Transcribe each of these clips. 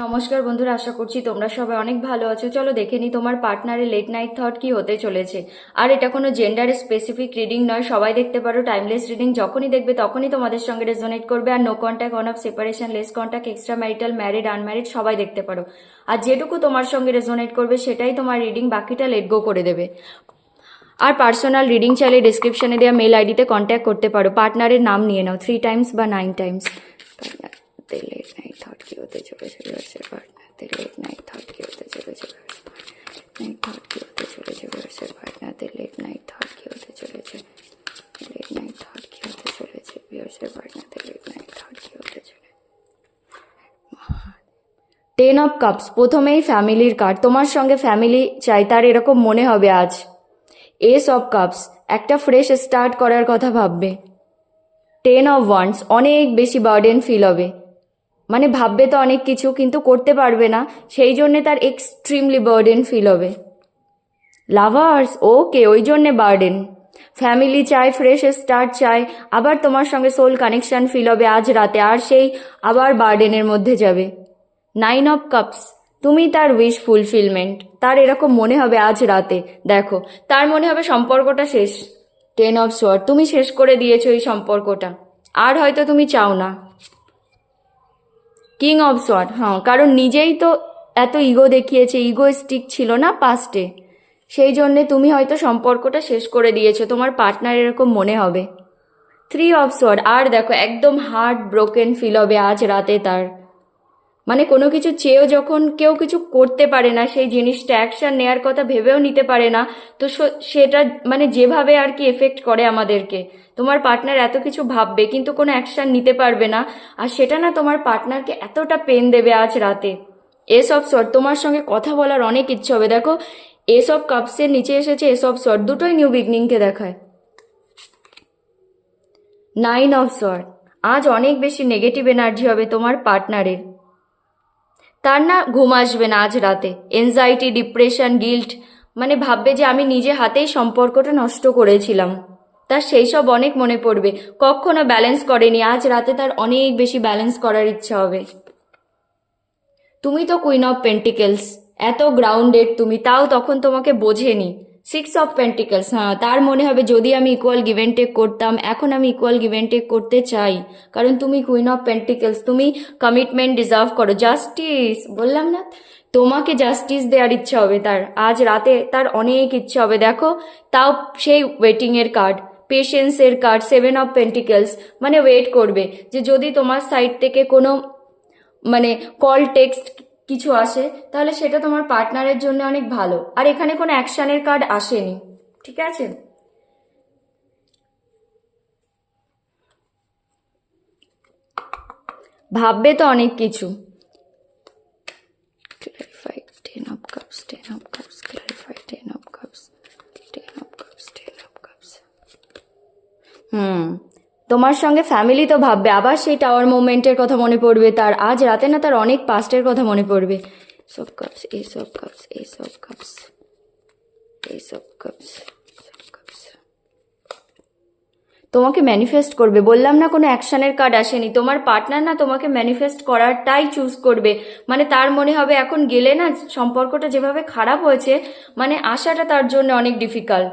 নমস্কার বন্ধুরা, আশা করছি তোমরা সবাই অনেক ভালো আছো। চলো দেখে নি তোমার পার্টনারের লেট নাইট থট কি হতে চলেছে। আর এটা কোনো জেন্ডার স্পেসিফিক রিডিং নয়, সবাই দেখতে পারো। টাইমলেস রিডিং, যখনই দেখবে তখনই তোমাদের সঙ্গে রেজোনেট করবে। আর no contact, on off separation, less contact, extra marital, married, unmarried সবাই দেখতে পারো। আর যেটুকু তোমার সঙ্গে রেজোনেট করবে সেটাই তোমার রিডিং, বাকিটা লেট গো করে দেবে। আর পার্সোনাল রিডিং চাইলে ডিসক্রিপশনে দেওয়া মেল আইডিতে কন্ট্যাক্ট করতে পারো। পার্টনারের নাম নিয়ে নাও 3 টাইমস বা 9 টাইমস। লেট নাইট থট কি হতে চলেছে, পার্টনারদের লেট নাইট থট কি হতে চলেছে, নাইট থট কি হতে চলেছে, পার্টনারদের লেট নাইট থট কি হতে চলেছে, লেট নাইট থট কি হতে চলেছে, পার্টনারদের লেট নাইট থট কি হতে চলেছে। 10 অফ কাপস, প্রথমেই ফ্যামিলির কার্ড। তোমার সঙ্গে ফ্যামিলি চাই, তার এরকম মনে হবে আজ। এস অফ কাপস, একটা ফ্রেশ স্টার্ট করার কথা ভাববে। 10 অফ ওয়ান্ডস, অনেক বেশি বার্ডেন ফিল হবে, মানে ভাববে তো অনেক কিছু কিন্তু করতে পারবে না, সেই জন্যে তার এক্সট্রিমলি বার্ডেন ফিল হবে। লাভার্স, ওকে, ওই জন্যে বার্ডেন। ফ্যামিলি চাই, ফ্রেশ স্টার্ট চাই, আবার তোমার সঙ্গে সোল কানেকশন ফিল হবে আজ রাতে, আর সেই আবার বার্ডেনের মধ্যে যাবে। 9 অফ কাপস, তুমি তার উইশ ফুলফিলমেন্ট, তার এরকম মনে হবে আজ রাতে। দেখো, তার মনে হবে সম্পর্কটা শেষ। 10 অফ সোয়ার্ড, তুমি শেষ করে দিয়েছো এই সম্পর্কটা, আর হয়তো তুমি চাও না। কিং অফ সোয়ার্ড, হ্যাঁ, কারণ নিজেই তো এত ইগো দেখিয়েছে, ইগোস্টিক ছিল না পাস্টে, সেই জন্যে তুমি হয়তো সম্পর্কটা শেষ করে দিয়েছো, তোমার পার্টনার এরকম মনে হবে। 3 অফ সোয়ার্ড, আর দেখো একদম হার্ট ব্রোকেন ফিল হবে আজ রাতে তার, মানে কোনো কিছু চেয়েও যখন কেউ কিছু করতে পারে না, সেই জিনিসটা অ্যাকশন নেয়ার কথা ভেবেও নিতে পারে না, তো সেটা মানে যেভাবে আর কি এফেক্ট করে আমাদেরকে। তোমার পার্টনার এত কিছু ভাববে কিন্তু কোনো অ্যাকশন নিতে পারবে না, আর সেটা না তোমার পার্টনারকে এতটা পেন দেবে আজ রাতে। এস অফ সর্ট, তোমার সঙ্গে কথা বলার অনেক ইচ্ছে হবে। দেখো, এস অফ কাপসের নিচে এসেছে এস অফ সর্ট, দুটোই নিউ বিগনিংকে দেখায়। 9 অফ সর্ট, আজ অনেক বেশি নেগেটিভ এনার্জি হবে তোমার পার্টনারের, তার না ঘুম আসবে না আজ রাতে। এনজাইটি, ডিপ্রেশন, গিল্ট, মানে ভাববে যে আমি নিজে হাতেই সম্পর্কটা নষ্ট করেছিলাম, তার সেই সব অনেক মনে পড়বে। কখনো ব্যালেন্স করেনি, আজ রাতে তার অনেক বেশি ব্যালেন্স করার ইচ্ছা হবে। তুমি তো কুইন অফ পেন্টিকেলস, এত গ্রাউন্ডেড তুমি, তাও তখন তোমাকে বোঝেনি। 6 অফ পেন্টিকেলস, হ্যাঁ, তার মনে হবে যদি আমি ইকুয়াল গিভ অ্যান্ড টেক করতাম, এখন আমি ইকুয়াল গিভ অ্যান্ড টেক করতে চাই, কারণ তুমি কুইন অফ পেন্টিকেলস, তুমি কমিটমেন্ট ডিজার্ভ করো। জাস্টিস, বললাম না, তোমাকে জাস্টিস দেওয়ার ইচ্ছা হবে তার আজ রাতে, তার অনেক ইচ্ছা হবে। দেখো, তাও সেই ওয়েটিংয়ের কার্ড, পেশেন্সের কার্ড, 7 অফ পেন্টিকেলস, মানে ওয়েট করবে যে যদি তোমার সাইড থেকে কোনো মানে কল টেক্সট কিছু আসে, তাহলে সেটা তোমার পার্টনারের জন্য অনেক ভালো। আর এখানে কোনো অ্যাকশনের কার্ড আসেনি, ঠিক আছে। ভাববে তো অনেক কিছু। Clarify, 10 of cups, 10 of cups, clarify, 10 of cups, 10 of cups, 10 of cups. তোমার সঙ্গে ফ্যামিলি তো ভাববে, আবার সেই টাওয়ার মুভমেন্টের কথা মনে পড়বে তার আজ রাতে, না তার অনেক পাস্টের কথা মনে পড়বে। সব cups, S of cups, S of cups, S of cups, তোমাকে ম্যানিফেস্ট করবে। বললাম না কোনো অ্যাকশনের কার্ড আসেনি, তোমার পার্টনার না তোমাকে ম্যানিফেস্ট করারটাই চুজ করবে। মানে তার মনে হবে এখন গেলে না সম্পর্কটা যেভাবে খারাপ হয়েছে, মানে আসাটা তার জন্য অনেক ডিফিকাল্ট।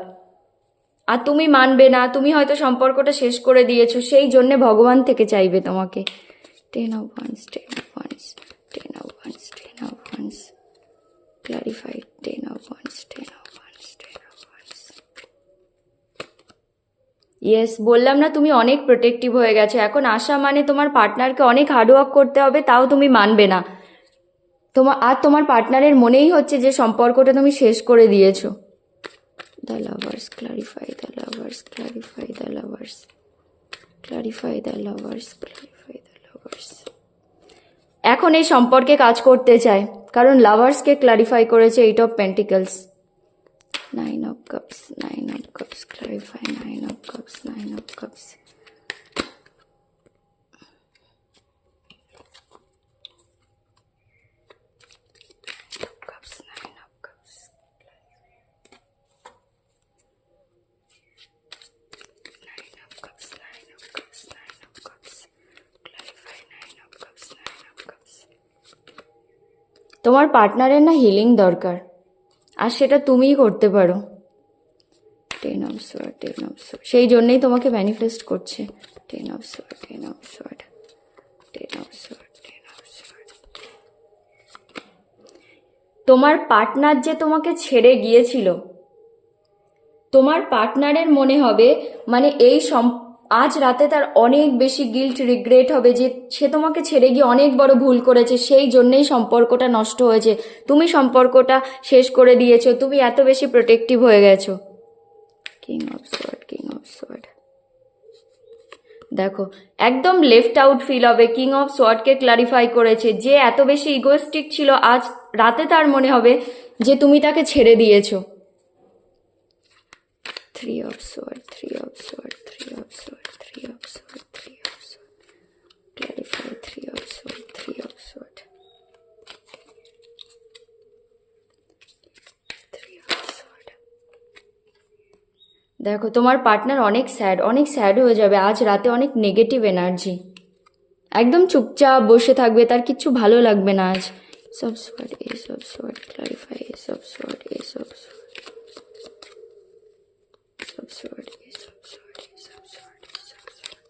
আর তুমি মানবে না, তুমি হয়তো সম্পর্কটা শেষ করে দিয়েছো, সেই জন্যে ভগবান থেকে চাইবে তোমাকে। 10 of wands, 10 of wands, 10 of wands, 10 of wands, clarified, 10 of wands, 10 of wands, 10 of wands. Yes, বললাম না তুমি অনেক প্রোটেক্টিভ হয়ে গেছো এখন। আশা মানে তোমার পার্টনারকে অনেক হার্ডওয়ার্ক করতে হবে, তাও তুমি মানবে না। তোমার পার্টনারের মনেই হচ্ছে যে সম্পর্কটা তুমি শেষ করে দিয়েছো। The lovers, clarify the lovers, clarify the lovers, clarify the lovers, clarify the lovers. এখন এই সম্পর্কে কাজ করতে চায়, কারণ লাভার্সকে ক্লারিফাই করেছে 8 of pentacles. 9 of cups, 9 of cups, clarify, 9 of cups, 9 of cups. Cups, 9 of cups. 9 of cups, 9 of cups, 9 of cups. Clarify, 9 of cups, 9 of cups. তোমার পার্টনারের না হিলিং দরকার, আর সেটা তুমিই করতে পারো। 10 অফ সোয়ার্ড, 10 অফ সোয়ার্ড, সেই জন্যেই তোমাকে ম্যানিফেস্ট করছে। 10 of sword, 10 of sword, 10 of sword, 10 of sword. তোমার পার্টনার যে তোমাকে ছেড়ে গিয়েছিল, তোমার পার্টনারের মনে হবে মানে আজ রাতে তার অনেক বেশি গিল্ট রিগ্রেট হবে যে সে তোমাকে ছেড়ে গিয়ে অনেক বড় ভুল করেছে, সেই জন্যেই সম্পর্কটা নষ্ট হয়েছে, তুমি সম্পর্কটা শেষ করে দিয়েছো, তুমি এত বেশি প্রোটেক্টিভ হয়ে গেছো। King of sword, king of sword, দেখো একদম লেফট আউট ফিল হবে। কিং অফ সোয়ার্ডকে ক্লারিফাই করেছে, যে এত বেশি ইগোস্টিক ছিল আজ রাতে তার মনে হবে যে তুমি তাকে ছেড়ে দিয়েছো। 3 of sword, 3 of sword, 3 of sword, 3 of sword, 3 of sword, clarify 3 of sword, 3 of sword, 3 of sword. দেখো তোমার পার্টনার অনেক স্যাড হয়ে যাবে আজ রাতে, অনেক নেগেটিভ এনার্জি, একদম চুপচাপ বসে থাকবে, তার কিচ্ছু ভালো লাগবে না আজ। সব sword, ace of sword, clarify ace of sword, ace of sword, সব sword, ace of sword, ace of sword, ace of sword.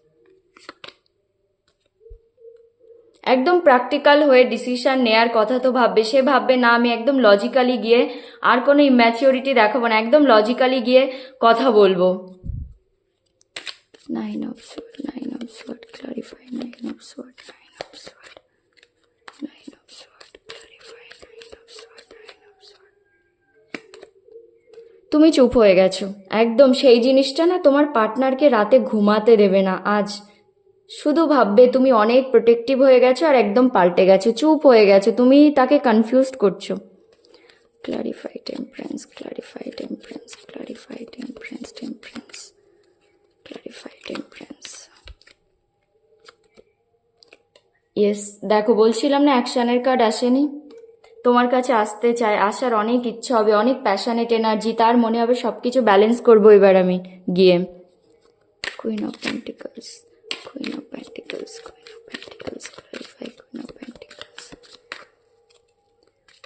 একদম প্র্যাকটিক্যাল হয়ে ডিসিশন নেয়ার কথা তো ভাববে, সে ভাববে না আমি একদম লজিক্যালি গিয়ে, আর কোনো ইম্যাচিওরিটি দেখাবো না, একদম লজিক্যালি গিয়ে কথা বলবো। 9 of sword, 9 of sword, clarify 9 of sword, 9 of sword, 9 of sword, clarify 9 of sword, 9 of sword. তুমি চুপ হয়ে গেছো একদম, সেই জিনিসটা না তোমার পার্টনারকে রাতে ঘুমাতে দেবে না আজ। শুধু ভাববে তুমি অনেক প্রোটেক্টিভ হয়ে গেছো আর একদম পাল্টে গেছো, চুপ হয়ে গেছো, তুমি তাকে কনফিউজড করছো। Clarify temperance, clarify temperance, clarify temperance, temperance, clarify temperance. Yes, দেখো বলছিলাম না অ্যাকশনের কার্ড আসেনি, তোমার কাছে আসতে চায়, আসার অনেক ইচ্ছা হবে, অনেক প্যাশনেট এনার্জি, তার মনে হবে সব কিছু ব্যালেন্স করবো এবার আমি গিয়ে। Queen of pentacles, queen of pentacles, queen of pentacles, clarify queen of pentacles,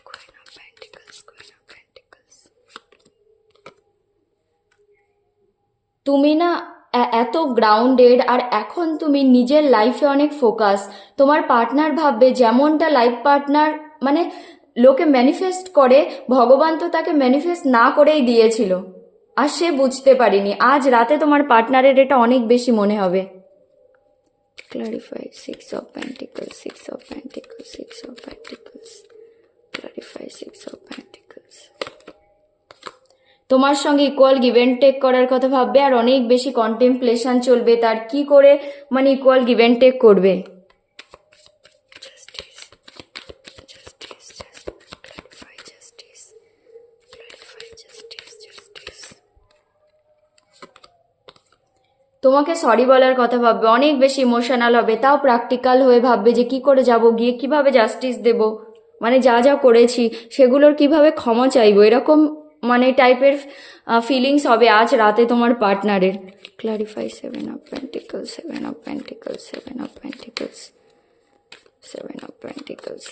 queen of pentacles, queen of pentacles. তুমি না এত গ্রাউন্ডেড, আর এখন তুমি নিজের লাইফে অনেক ফোকাস। তোমার পার্টনার ভাববে যেমনটা লাইফ পার্টনার মানে লোকে ম্যানিফেস্ট করে, ভগবান তো তাকে ম্যানিফেস্ট না করেই দিয়েছিল, আর সে বুঝতে পারিনি। আজ রাতে তোমার পার্টনারের এটা অনেক বেশি মনে হবে। Clarify 6 of pentacles, 6 of pentacles, 6 of pentacles, clarify 6 of pentacles. তোমার সঙ্গে ইকুয়াল গিভ অ্যান্ড টেক করার কথা ভাববে, আর অনেক বেশি কন্টেম্পলেশন চলবে তার, কি করে মানে ইকুয়াল গিভ অ্যান্ড টেক করবে। Justice, justice, clarify justice, clarify justice, justice. তোমাকে সরি বলার কথা ভাববে, অনেক বেশি ইমোশনাল হবে, তাও প্র্যাকটিক্যাল হয়ে ভাববে যে কি করে যাব, গিয়ে কিভাবে জাস্টিস দেব, মানে যা যা করেছি সেগুলোর কিভাবে ক্ষমা চাইবো, এরকম মানে টাইপের ফিলিংস হবে আজ রাতে তোমার পার্টনারের। Clarify 7 of pentacles, 7 of pentacles, 7 of pentacles, 7 of pentacles.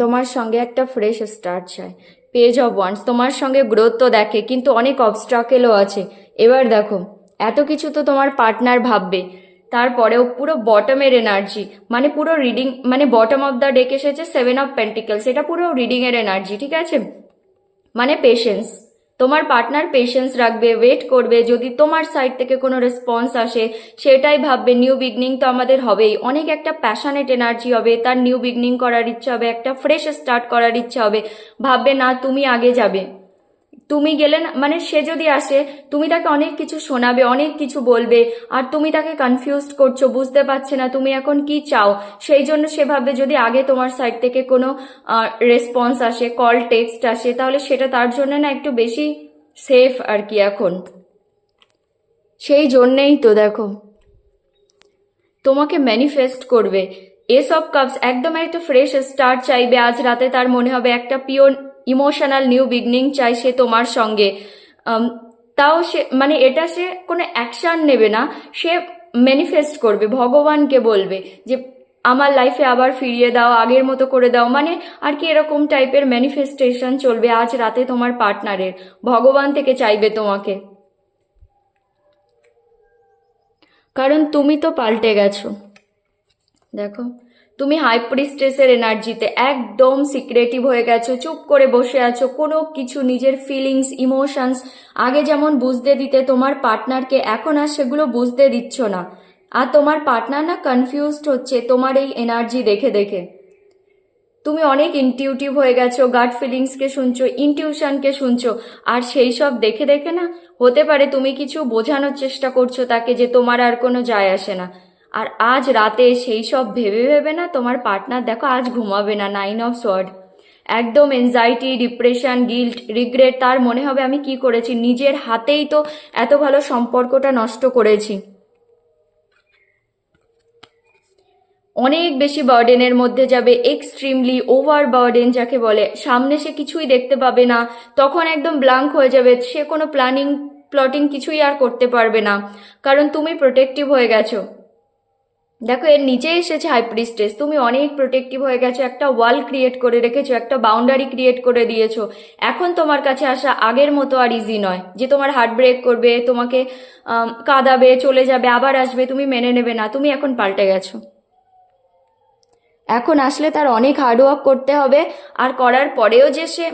তোমার সঙ্গে একটা ফ্রেশ স্টার্ট চাই। পেজ অফ ওয়ান্স, তোমার সঙ্গে গ্রোথ তো দেখে, কিন্তু অনেক অবস্ট্রাকেলও আছে। এবার দেখো এত কিছু তো তোমার পার্টনার ভাববে, তারপরেও পুরো বটমের এনার্জি, মানে পুরো রিডিং, মানে বটম অফ দ্য ডেক এসেছে 7 অফ পেন্টিকলস, এটা পুরো রিডিং এর এনার্জি, ঠিক আছে? মানে পেশেন্স, তোমার পার্টনার পেশেন্স রাখবে, ওয়েট করবে, যদি তোমার সাইড থেকে কোনো রেসপন্স আসে সেটাই ভাববে। নিউ বিগনিং তো আমাদের হবেই, অনেক একটা প্যাশনেট এনার্জি হবে, তার নিউ বিগনিং করার ইচ্ছা হবে, একটা ফ্রেশ স্টার্ট করার ইচ্ছা হবে, ভাববে না তুমি আগে যাবে, তুমি গেলে না, মানে সে যদি আসে তুমি তাকে অনেক কিছু শোনাবে, অনেক কিছু বলবে, আর তুমি তাকে কনফিউজড করছো, বুঝতে পারছে না তুমি এখন কি চাও, সেই জন্য সে ভাববে যদি আগে তোমার সাইড থেকে কোনো রেসপন্স আসে, কল টেক্সট আসে, তাহলে সেটা তার জন্য না একটু বেশি সেফ আর কি এখন। সেই জন্যেই তো দেখো তোমাকে ম্যানিফেস্ট করবে। এস অফ কাপস, একদম একটা ফ্রেশ স্টার্ট চাইবে আজ রাতে, তার মনে হবে একটা পিওর ইমোশনাল নিউ বিগনিং চাই সে তোমার সঙ্গে। তাও সে মানে এটা সে কোনো অ্যাকশন নেবে না, সে ম্যানিফেস্ট করবে, ভগবানকে বলবে যে আমার লাইফে আবার ফিরিয়ে দাও, আগের মতো করে দাও, মানে আর কি এরকম টাইপের ম্যানিফেস্টেশন চলবে আজ রাতে তোমার পার্টনারের। ভগবান থেকে চাইবে তোমাকে, কারণ তুমি তো পাল্টে গেছো। দেখো, তুমি হাই প্রিস্টেসের এনার্জিতে একদম সিক্রেটিভ হয়ে গেছো, চুপ করে বসে আছো, কোনো কিছু নিজের ফিলিংস ইমোশনস আগে যেমন বুঝতে দিতে তোমার পার্টনারকে, এখন আর সেগুলো বুঝতে দিচ্ছ না। আর তোমার পার্টনার না কনফিউজড হচ্ছে তোমার এই এনার্জি দেখে দেখে। তুমি অনেক ইনটিউটিভ হয়ে গেছো, গাট ফিলিংসকে শুনছো, ইনটিউশনকে শুনছো, আর সেই সব দেখে দেখে না হতে পারে তুমি কিছু বোঝানোর চেষ্টা করছো তাকে যে তোমার আর কোনো যায় আসে না। আর আজ রাতে সেই সব ভেবে ভেবে না তোমার পার্টনার দেখো আজ ঘুমাবে না। 9 অফ সোয়ার্ড, একদম এনজাইটি, ডিপ্রেশন, গিল্ট, রিগ্রেট। তার মনে হবে আমি কি করেছি, নিজের হাতেই তো এত ভালো সম্পর্কটা নষ্ট করেছি। অনেক বেশি বার্ডেনের মধ্যে যাবে, এক্সট্রিমলি ওভার বার্ডেন যাকে বলে। সামনে সে কিছুই দেখতে পাবে না, তখন একদম ব্ল্যাঙ্ক হয়ে যাবে, সে কোনো প্ল্যানিং প্লটিং কিছুই আর করতে পারবে না, কারণ তুমি প্রোটেক্টিভ হয়ে গেছো। দেখো, এর নিচে এসেছে হাই প্রিস্টেস, তুমি অনেক প্রোটেক্টিভ হয়ে গেছো, একটা ওয়াল ক্রিয়েট করে রেখেছো, একটা বাউন্ডারি ক্রিয়েট করে দিয়েছো। এখন তোমার কাছে আসা আগের মতো আর ইজি নয়, যে তোমার হার্ট ব্রেক করবে, তোমাকে কাঁদাবে, চলে যাবে, আবার আসবে, তুমি মেনে নেবে না। তুমি এখন পাল্টে গেছো। এখন আসলে তার অনেক হার্ডওয়ার্ক করতে হবে, আর করার পরেও যে সে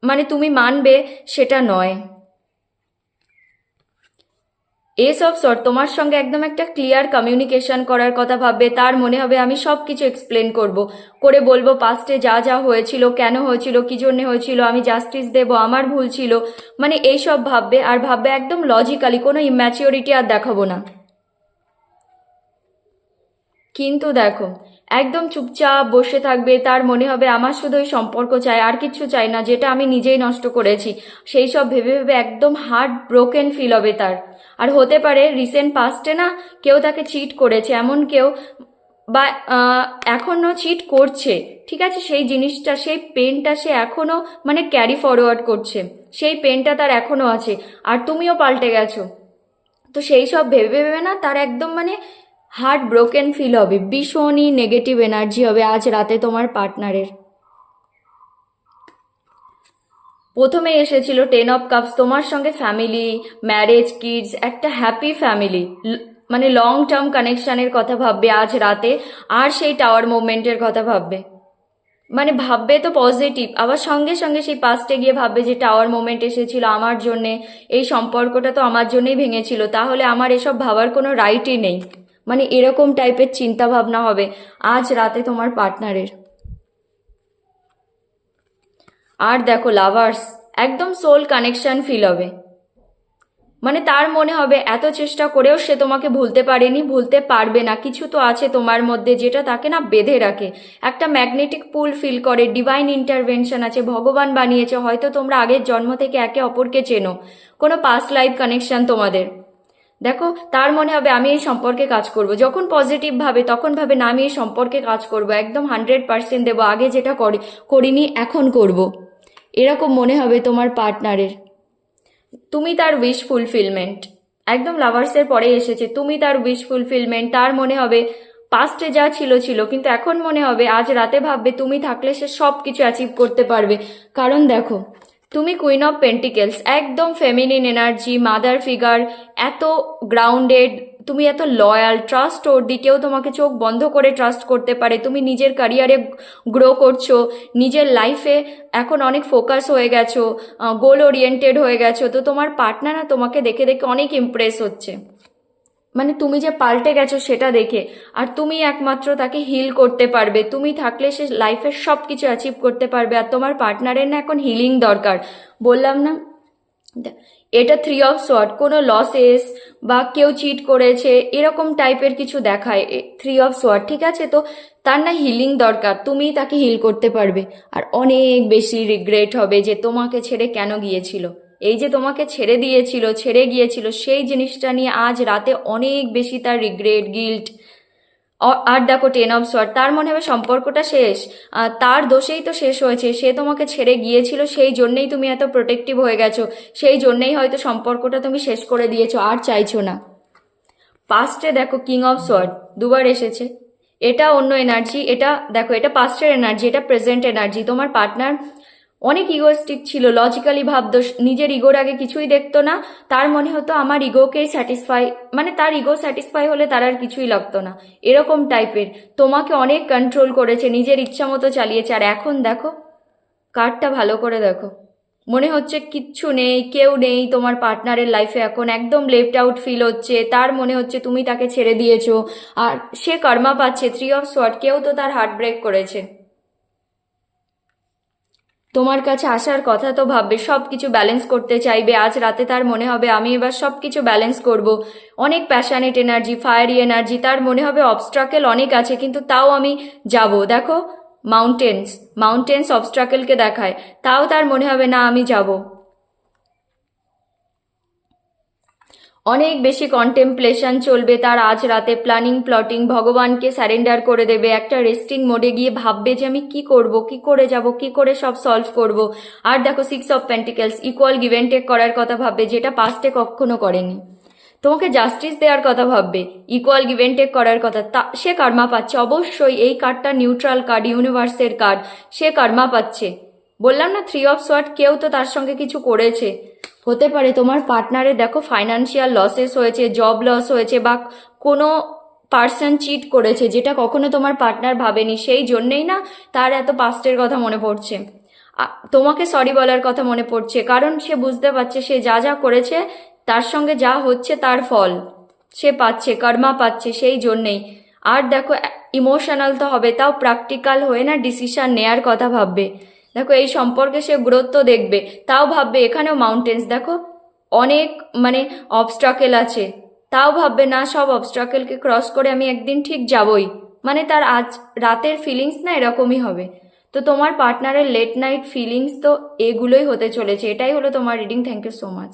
মানে তুমি মানবে সেটা নয়। এসব সর তোমার সঙ্গে একদম একটা ক্লিয়ার কমিউনিকেশন করার কথা ভাববে। তার মনে হবে আমি সব কিছু এক্সপ্লেন করে বলবো পাস্টে যা যা হয়েছিল, কেন হয়েছিল, কি জন্য হয়েছিল, আমি জাস্টিস দেব, আমার ভুল ছিল, মানে এইসব ভাববে। আর ভাববে একদম লজিক্যালি, কোনো ইম্যাচিওরিটি আর দেখাবো না। কিন্তু দেখো, একদম চুপচাপ বসে থাকবে, তার মনে হবে আমার শুধু ওই সম্পর্ক চাই, আর কিচ্ছু চাই না, যেটা আমি নিজেই নষ্ট করেছি। সেই সব ভেবে ভেবে একদম হার্ট ব্রোকেন ফিল হবে তার। আর হতে পারে রিসেন্ট পাস্টে না কেউ তাকে চিট করেছে, এমন কেউ, বা এখনো চিট করছে, ঠিক আছে, সেই জিনিসটা, সেই পেনটা সে এখনো মানে ক্যারি ফরওয়ার্ড করছে, সেই পেনটা তার এখনো আছে, আর তুমিও পাল্টে গেছো। তো সেই সব ভেবে ভেবে না তার একদম মানে হার্ট ব্রোকেন ফিল হবে, ভীষণই নেগেটিভ এনার্জি হবে আজ রাতে তোমার পার্টনারের। প্রথমে এসেছিল 10 অফ কাপস, তোমার সঙ্গে ফ্যামিলি, ম্যারেজ, কিডস, একটা হ্যাপি ফ্যামিলি, মানে লং টার্ম কানেকশনের কথা ভাববে আজ রাতে। আর সেই টাওয়ার মুভমেন্টের কথা ভাববে, মানে ভাববে তো পজিটিভ, আবার সঙ্গে সঙ্গে সেই পাস্টে গিয়ে ভাববে যে টাওয়ার মোমেন্ট এসেছিল আমার জন্যে, এই সম্পর্কটা তো আমার জন্যই ভেঙেছিল, তাহলে আমার এসব ভাবার কোনো রাইটই নেই, মানে এরকম টাইপের চিন্তা ভাবনা হবে আজ রাতে তোমার পার্টনারের। আর দেখো, লাভার্স, একদম সোল কানেকশন ফিল হবে, মানে তার মনে হবে এত চেষ্টা করেও সে তোমাকে ভুলতে পারেনি, ভুলতে পারবে না, কিছু তো আছে তোমার মধ্যে যেটা তাকে না বেঁধে রাখে, একটা ম্যাগনেটিক পুল ফিল করে, ডিভাইন ইন্টারভেনশন আছে, ভগবান বানিয়েছে, হয়তো তোমরা আগের জন্ম থেকে একে অপরকে চেনো, কোনো পাস্ট লাইফ কানেকশন তোমাদের। দেখো, তার মনে হবে আমি এই সম্পর্কে কাজ করব, যখন পজিটিভ ভাবে তখন ভাবে না আমি এই সম্পর্কে কাজ করব, একদম 100% দেবো, আগে যেটা করিনি এখন করব, এরকম মনে হবে তোমার পার্টনারের। তুমি তার উইশ ফুলফিলমেন্ট, একদম লাভার্সের পরে এসেছে, তুমি তার উইশ ফুলফিলমেন্ট। তার মনে হবে পাস্টে যা ছিল ছিল, কিন্তু এখন মনে হবে, আজ রাতে ভাববে তুমি থাকলে সে সব কিছু অ্যাচিভ করতে পারবে। কারণ দেখো, তুমি কুইন অফ পেন্টিকেলস, একদম ফেমিনিন এনার্জি, মাদার ফিগার, এত গ্রাউন্ডেড, তুমি এত লয়াল, ট্রাস্ট ওর্দি, কেউ তোমাকে চোখ বন্ধ করে ট্রাস্ট করতে পারে, তুমি নিজের ক্যারিয়ারে গ্রো করছো, নিজের লাইফে এখন অনেক ফোকাস হয়ে গেছো, গোল ওরিয়েন্টেড হয়ে গেছো, তো তোমার পার্টনার তোমাকে দেখে দেখে অনেক ইমপ্রেস হচ্ছে, মানে তুমি যে পাল্টে গেছো সেটা দেখে। আর তুমি একমাত্র তাকে হিল করতে পারবে, তুমি থাকলে সে লাইফের সব কিছু অ্যাচিভ করতে পারবে। আর তোমার পার্টনারের না এখন হিলিং দরকার, বললাম না, এটা 3 অফ সোয়ার্ড, কোনো লসেস বা কেউ চিট করেছে এরকম টাইপের কিছু দেখায় 3 অফ সোয়ার্ড, ঠিক আছে, তো তার না হিলিং দরকার, তুমি তাকে হিল করতে পারবে। আর অনেক বেশি রিগ্রেট হবে যে তোমাকে ছেড়ে কেন গিয়েছিল, এই যে তোমাকে ছেড়ে গিয়েছিল সেই জিনিসটা নিয়ে আজ রাতে অনেক বেশি তার রিগ্রেট, গিল্ট। আর দেখো 10 অফ সোয়ার্ড, তার মনে হবে সম্পর্কটা শেষ, তার দোষেই তো শেষ হয়েছে, সে তোমাকে ছেড়ে গিয়েছিল, সেই জন্যেই তুমি এত প্রোটেক্টিভ হয়ে গেছো, সেই জন্যেই হয়তো সম্পর্কটা তুমি শেষ করে দিয়েছো, আর চাইছো না। পাস্টে দেখো কিং অফ সোয়ার্ড দুবার এসেছে, এটা অন্য এনার্জি, এটা দেখো, এটা পাস্টের এনার্জি, এটা প্রেজেন্ট এনার্জি। তোমার পার্টনার অনেক ইগোস্টিক ছিল, লজিক্যালি ভাবতো, নিজের ইগোর আগে কিছুই দেখতো না। তার মনে হতো আমার ইগোকেই স্যাটিসফাই, মানে তার ইগো স্যাটিসফাই হলে তার আর কিছুই লাগতো না, এরকম টাইপের। তোমাকে অনেক কন্ট্রোল করেছে, নিজের ইচ্ছা মতো চালিয়েছে। আর এখন দেখো, কার্ডটা ভালো করে দেখো, মনে হচ্ছে কিচ্ছু নেই, কেউ নেই তোমার পার্টনারের লাইফে, এখন একদম লেফট আউট ফিল হচ্ছে। তার মনে হচ্ছে তুমি তাকে ছেড়ে দিয়েছো, আর সে কর্মা পাচ্ছে। 3 অফ সোয়ার্ড, কেউ তো তার হার্ট ব্রেক করেছে। তোমার কাছে আসার কথা তো ভাববে, সব কিছু ব্যালেন্স করতে চাইবে। আজ রাতে তার মনে হবে আমি এবার সব কিছু ব্যালেন্স করব। অনেক প্যাশনেট এনার্জি, ফায়ারি এনার্জি। তার মনে হবে অবস্ট্রাকেল অনেক আছে, কিন্তু তাও আমি যাব। দেখো, মাউন্টেন্স, মাউন্টেন্স অবস্ট্রাকেলকে দেখায়, তাও তার মনে হবে না আমি যাব। অনেক বেশি কন্টেম্পলেশন চলবে তার আজ রাতে, প্ল্যানিং প্লটিং, ভগবানকে স্যারেন্ডার করে দেবে, একটা রেস্টিং মোডে গিয়ে ভাববে যে আমি কি করব, কি করে যাব, কি করে সব সলভ করব। আর দেখো, 6 of pentacles, equal give and take করার কথা ভাববে, যেটা পাস্টে কখনো করেনি। তোমাকে জাস্টিস দেওয়ার কথা ভাববে, ইকুয়াল গিভ অ্যান্ড টেক করার কথা। তা সে কর্মা পাচ্ছে অবশ্যই। এই কার্ডটা নিউট্রাল কার্ড, ইউনিভার্সের কার্ড। সে কর্মা পাচ্ছে। বললাম না, 3 অফ সোয়ার্ড, কেউ তো তার সঙ্গে কিছু করেছে। হতে পারে তোমার পার্টনারে দেখো ফাইনান্সিয়াল লসেস হয়েছে, জব লস হয়েছে, বা কোনো পার্সন চিট করেছে, যেটা কখনো তোমার পার্টনার ভাবেনি। সেই জন্যেই না তার এত পাস্টের কথা মনে পড়ছে। তোমাকে সরি বলার কথা মনে পড়ছে, কারণ সে বুঝতে পারছে সে যা যা করেছে, তার সঙ্গে যা হচ্ছে তার ফল সে পাচ্ছে, কর্মা পাচ্ছে, সেই জন্যেই। আর দেখো, ইমোশনাল তো হবে, তাও প্র্যাকটিক্যাল হয়ে না ডিসিশন নেয়ার কথা ভাববে। দেখো, এই সম্পর্কে সে গুরুত্ব দেখবে, তাও ভাববে। এখানেও মাউন্টেন্স দেখো, অনেক মানে অবস্ট্রাকেল আছে, তাও ভাববে না সব অবস্ট্রাকেলকে ক্রস করে আমি একদিন ঠিক যাবই। মানে তার আজ রাতের ফিলিংস না এরকমই হবে। তো তোমার পার্টনারের লেট নাইট ফিলিংস তো এগুলোই হতে চলেছে। এটাই হলো তোমার reading. Thank you so much.